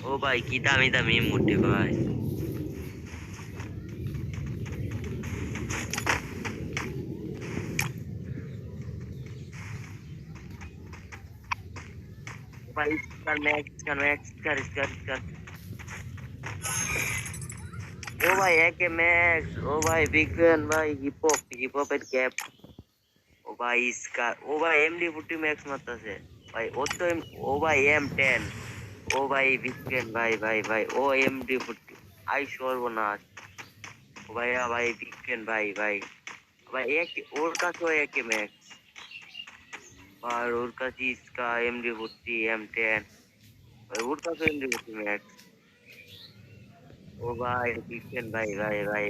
ও ভাই কি দামি দামি মোটে ভাই। भाई कर ओ भाई एक मैक्स ओ भाई बिग फैन भाई हिप हॉप एट कैप ओ भाई इसका ओ भाई MD40 मैक्स मत से भाई ओ तो ओ भाई M10 ओ भाई बिग फैन भाई ओ MD40 आई श्योर वो ना ओ भाई हाँ भाई बिग फैन भाई भाई एक और का तो एक मैक्स और का चीज का MD40 M10 भाई और का तो MD40 मैक्स ओ भाई बिग फैन भाई